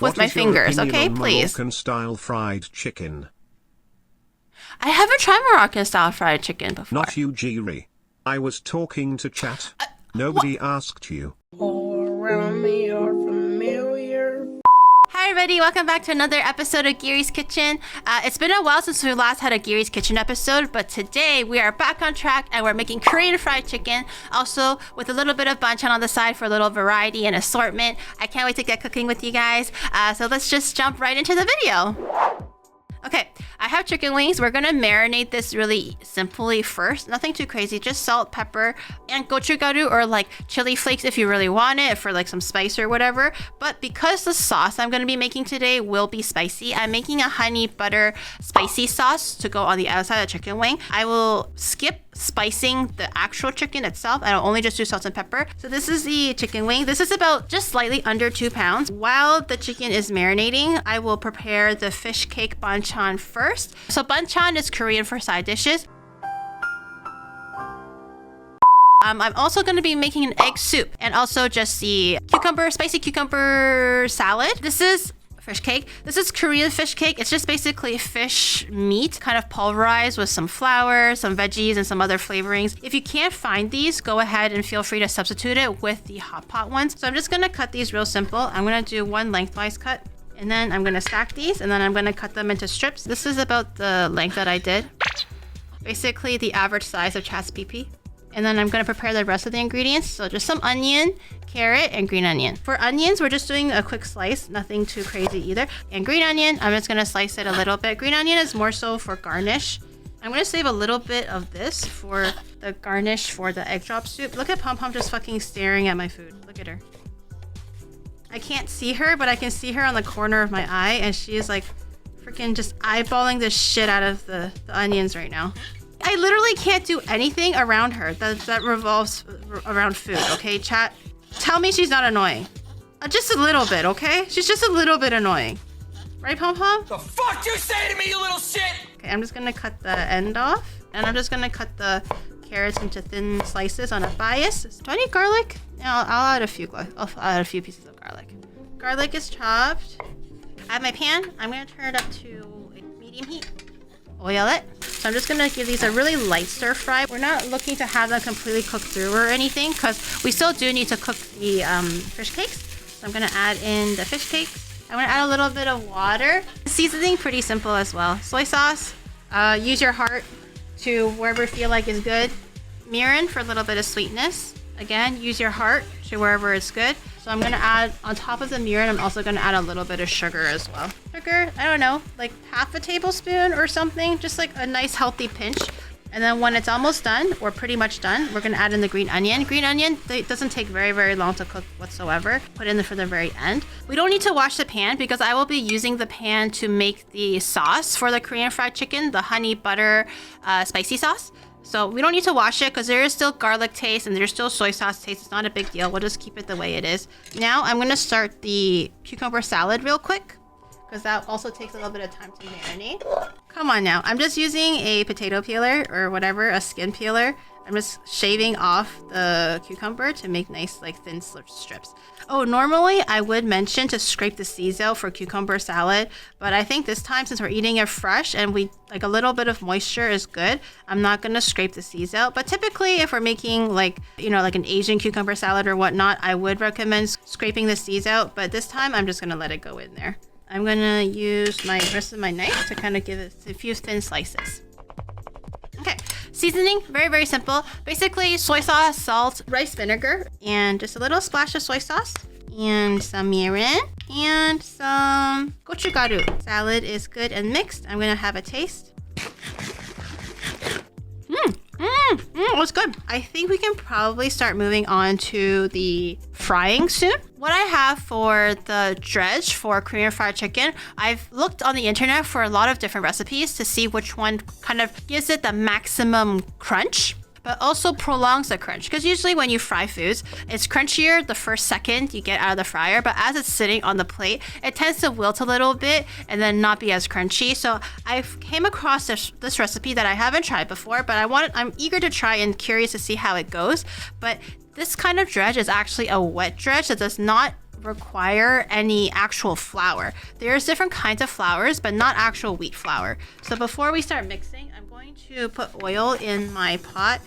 with my fingers, okay? Please. Moroccan style fried chicken. I haven't tried Moroccan style fried chicken before. Not you, Giri. I was talking to chat. Nobody asked you. All around me are familiar. Hi everybody, welcome back to another episode of Giri's Kitchen. It's been a while since we last had a Giri's Kitchen episode, but today we are back on track and we're making Korean fried chicken, also with a little bit of banchan on the side for a little variety and assortment. I can't wait to get cooking with you guys, so let's just jump right into the video. Okay, I have chicken wings. We're gonna marinate this really simply first. Nothing too crazy, just salt, pepper, and gochugaru or like chili flakes if you really want it for like some spice or whatever. But because the sauce I'm gonna be making today will be spicy, I'm making a honey butter spicy sauce to go on the outside of the chicken wing. I will skip spicing the actual chicken itself. I'll only just do salt and pepper. So this is the chicken wing. This is about just slightly under 2 pounds. While the chicken is marinating, I will prepare the fish cake banchan first. So banchan is Korean for side dishes. I'm also going to be making an egg soup and also just the spicy cucumber salad. This is fish cake. This is Korean fish cake. It's just basically fish meat, kind of pulverized with some flour, some veggies, and some other flavorings. If you can't find these, go ahead and feel free to substitute it with the hot pot ones. So I'm just gonna cut these real simple. I'm gonna do one lengthwise cut, and then I'm gonna stack these, and then I'm gonna cut them into strips. This is about the length that I did. Basically the average size of Chat's PP. And then I'm gonna prepare the rest of the ingredients. So just some onion, carrot, and green onion. For onions, we're just doing a quick slice, nothing too crazy either. And green onion, I'm just gonna slice it a little bit. Green onion is more so for garnish. I'm gonna save a little bit of this for the garnish for the egg drop soup. Look at Pom Pom just fucking staring at my food. Look at her. I can't see her, but I can see her on the corner of my eye, and she is like freaking just eyeballing the shit out of the onions right now. I literally can't do anything around her that revolves around food, okay, chat? Tell me she's not annoying. Just a little bit, okay? She's just a little bit annoying. Right, Pom Pom? The fuck you say to me, you little shit? Okay, I'm just gonna cut the end off, and I'm just gonna cut the carrots into thin slices on a bias. Do I need garlic? Yeah, I'll add a few pieces of garlic. Garlic is chopped. I have my pan. I'm gonna turn it up to medium heat. Oil it. So I'm just gonna give these a really light stir fry. We're not looking to have them completely cooked through or anything because we still do need to cook the fish cakes. So I'm gonna add in the fish cakes. I'm gonna add a little bit of water. Seasoning pretty simple as well. Soy sauce. Use your heart to wherever you feel like is good. Mirin for a little bit of sweetness. Again, use your heart to wherever it's good. So I'm gonna add, on top of the mirin, I'm also gonna add a little bit of sugar as well. Sugar, I don't know, like half a tablespoon or something, just like a nice healthy pinch. And then when it's almost done, or pretty much done, we're gonna add in the green onion. Green onion, it doesn't take very, very long to cook whatsoever. Put in for the very end. We don't need to wash the pan because I will be using the pan to make the sauce for the Korean fried chicken, the honey butter spicy sauce. So we don't need to wash it because there is still garlic taste and there's still soy sauce taste. It's not a big deal. We'll just keep it the way it is. Now I'm going to start the cucumber salad real quick because that also takes a little bit of time to marinate. Come on now. I'm just using a potato peeler or whatever, a skin peeler. I'm just shaving off the cucumber to make nice like thin strips. Oh, normally I would mention to scrape the seeds out for cucumber salad, but I think this time since we're eating it fresh and we like a little bit of moisture is good, I'm not gonna scrape the seeds out. But typically if we're making like, you know, like an Asian cucumber salad or whatnot, I would recommend scraping the seeds out, but this time I'm just gonna let it go in there. I'm gonna use my rest of my knife to kind of give it a few thin slices. Okay, seasoning, very, very simple. Basically, soy sauce, salt, rice vinegar, and just a little splash of soy sauce, and some mirin, and some gochugaru. Salad is good and mixed. I'm gonna have a taste. It's good. I think we can probably start moving on to the frying soon. What I have for the dredge for Korean fried chicken, I've looked on the internet for a lot of different recipes to see which one kind of gives it the maximum crunch, but also prolongs the crunch. Because usually when you fry foods, it's crunchier the first second you get out of the fryer, but as it's sitting on the plate, it tends to wilt a little bit and then not be as crunchy. So I came across this recipe that I haven't tried before, but I'm eager to try and curious to see how it goes. But this kind of dredge is actually a wet dredge that does not require any actual flour. There's different kinds of flours, but not actual wheat flour. So before we start mixing, I'm going to put oil in my pot.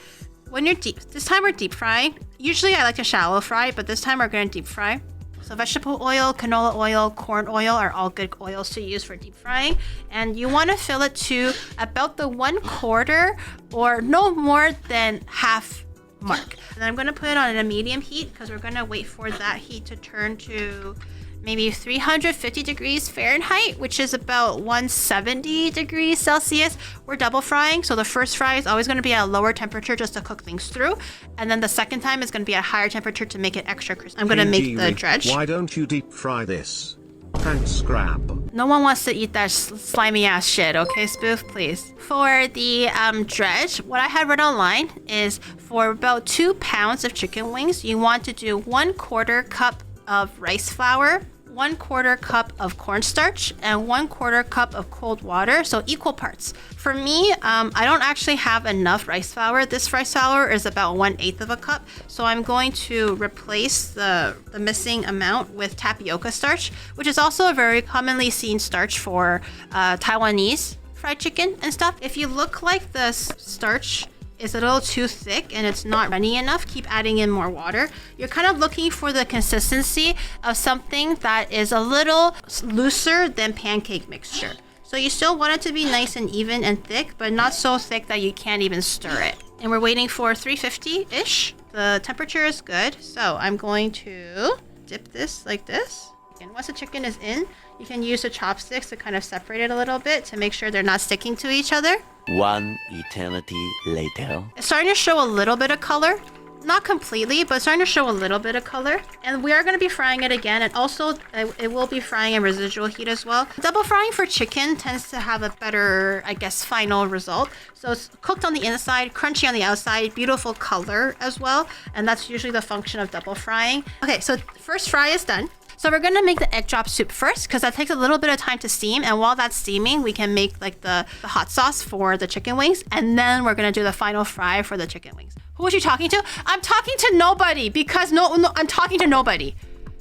When you're this time we're deep frying. Usually I like to shallow fry, but this time we're going to deep fry. So vegetable oil, canola oil, corn oil are all good oils to use for deep frying. And you want to fill it to about the 1/4 or no more than half mark. And then I'm going to put it on a medium heat because we're going to wait for that heat to turn to maybe 350 degrees Fahrenheit, which is about 170 degrees Celsius. We're double frying, so the first fry is always going to be at a lower temperature just to cook things through, and then the second time is going to be at a higher temperature to make it extra crispy. I'm going to make the dredge. Why don't you deep fry this? Thanks, Grab. No one wants to eat that slimy ass shit, okay, Spoof, please. For the dredge, what I had read online is for about 2 pounds of chicken wings, you want to do 1/4 cup of rice flour, 1/4 cup of cornstarch, and 1/4 cup of cold water, so equal parts. For me, I don't actually have enough rice flour. This rice flour is about 1/8 of a cup, so I'm going to replace the missing amount with tapioca starch, which is also a very commonly seen starch for Taiwanese fried chicken and stuff. If you look like the starch is a little too thick and it's not runny enough, keep adding in more water. You're kind of looking for the consistency of something that is a little looser than pancake mixture. So you still want it to be nice and even and thick, but not so thick that you can't even stir it. And we're waiting for 350-ish. The temperature is good, so I'm going to dip this like this. And once the chicken is in, you can use the chopsticks to kind of separate it a little bit to make sure they're not sticking to each other. One eternity later. It's starting to show a little bit of color. Not completely, but it's starting to show a little bit of color. And we are going to be frying it again. And also, it will be frying in residual heat as well. Double frying for chicken tends to have a better, I guess, final result. So it's cooked on the inside, crunchy on the outside, beautiful color as well. And that's usually the function of double frying. Okay, so first fry is done. So we're gonna make the egg drop soup first because that takes a little bit of time to steam. And while that's steaming, we can make like the hot sauce for the chicken wings. And then we're gonna do the final fry for the chicken wings. Who was you talking to? I'm talking to nobody because no, I'm talking to nobody.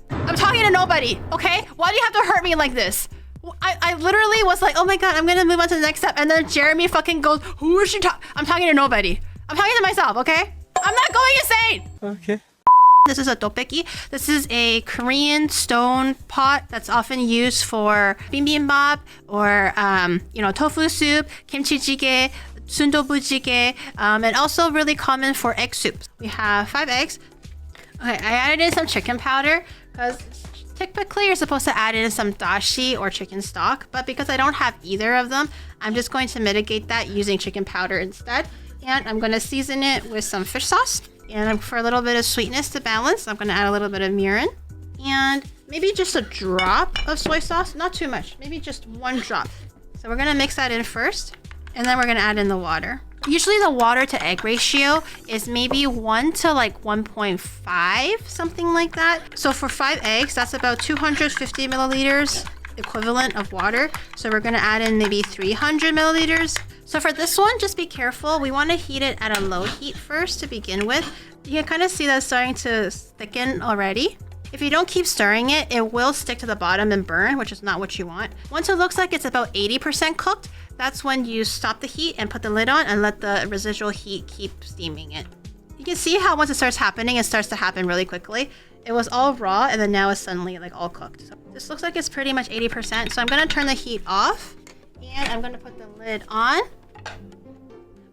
I'm talking to nobody, okay? Why do you have to hurt me like this? I literally was like, oh my God, I'm gonna move on to the next step. And then Jeremy fucking goes, who is she talking? I'm talking to nobody. I'm talking to myself, okay? I'm not going insane. Okay. This is a tteokbokki. This is a Korean stone pot that's often used for bibimbap or, tofu soup, kimchi jjigae, sundubu jjigae, and also really common for egg soups. We have 5 eggs. Okay, I added in some chicken powder because typically you're supposed to add in some dashi or chicken stock, but because I don't have either of them, I'm just going to mitigate that using chicken powder instead. And I'm going to season it with some fish sauce. And for a little bit of sweetness to balance, I'm going to add a little bit of mirin and maybe just a drop of soy sauce. Not too much, maybe just 1 drop. So we're going to mix that in first, and then we're going to add in the water. Usually the water to egg ratio is maybe 1 to like 1.5, something like that. So for 5 eggs, that's about 250 milliliters equivalent of water. So we're going to add in maybe 300 milliliters. So for this one, just be careful. We want to heat it at a low heat first to begin with. You can kind of see that it's starting to thicken already. If you don't keep stirring it, it will stick to the bottom and burn, which is not what you want. Once it looks like it's about 80% cooked, that's when you stop the heat and put the lid on and let the residual heat keep steaming it. You can see how once it starts happening, it starts to happen really quickly. It was all raw and then now it's suddenly like all cooked. So this looks like it's pretty much 80%. So I'm going to turn the heat off and I'm going to put the lid on.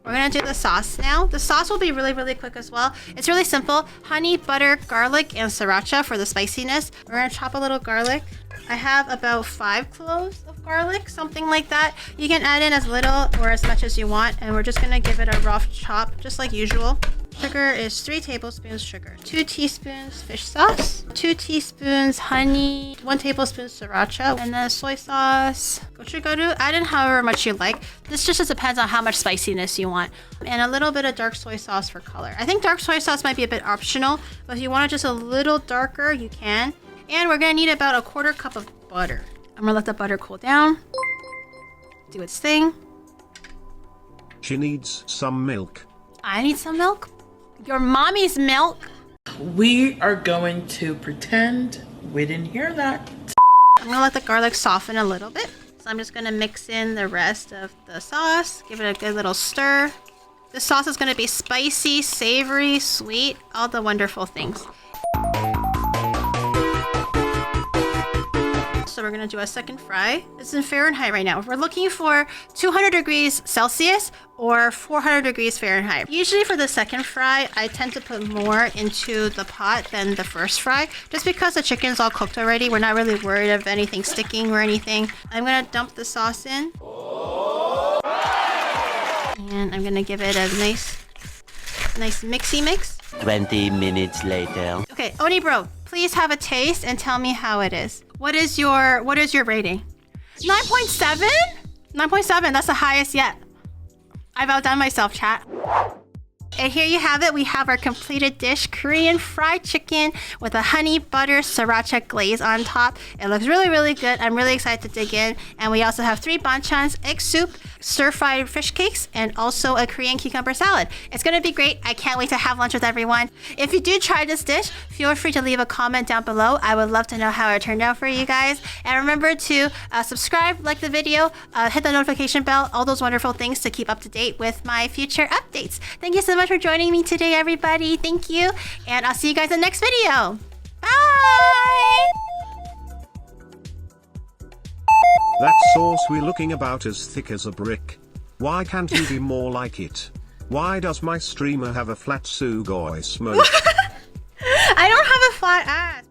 We're going to do the sauce now. The sauce will be really, really quick as well. It's really simple. Honey, butter, garlic, and sriracha for the spiciness. We're going to chop a little garlic. I have about 5 cloves of garlic, something like that. You can add in as little or as much as you want. And we're just going to give it a rough chop, just like usual. Sugar is 3 tablespoons sugar. 2 teaspoons fish sauce. 2 teaspoons honey. 1 tablespoon sriracha. And then soy sauce. Gochugaru. Add in however much you like. This just depends on how much spiciness you want. And a little bit of dark soy sauce for color. I think dark soy sauce might be a bit optional, but if you want it just a little darker, you can. And we're gonna need about a 1/4 cup of butter. I'm gonna let the butter cool down. Do its thing. She needs some milk. I need some milk. Your mommy's milk. We are going to pretend We didn't hear that. I'm gonna let the garlic soften a little bit. So I'm just gonna mix in the rest of the sauce, give it a good little stir. The sauce is gonna be spicy, savory, sweet, all the wonderful things. So we're gonna do a second fry. It's in Fahrenheit right now. We're looking for 200 degrees Celsius or 400 degrees Fahrenheit. Usually for the second fry, I tend to put more into the pot than the first fry, just because the chicken's all cooked already. We're not really worried of anything sticking or anything. I'm gonna dump the sauce in. And I'm gonna give it a nice mixy mix. 20 minutes later. Okay, Oni bro, please have a taste and tell me how it is. What is your rating? 9.7? 9.7, that's the highest yet. I've outdone myself, chat. And here you have it. We have our completed dish, Korean fried chicken with a honey butter sriracha glaze on top. It looks really, really good. I'm really excited to dig in. And we also have 3 banchans, egg soup, stir-fried fish cakes, and also a Korean cucumber salad. It's gonna be great. I can't wait to have lunch with everyone. If you do try this dish, feel free to leave a comment down below. I would love to know how it turned out for you guys. And remember to subscribe, like the video, hit the notification bell, all those wonderful things to keep up to date with my future updates. Thank you so much for joining me today, everybody. Thank you. And I'll see you guys in the next video. Bye! That sauce we're looking about as thick as a brick. Why can't you be more like it? Why does my streamer have a flat sugoi smoke? I don't have a flat ass.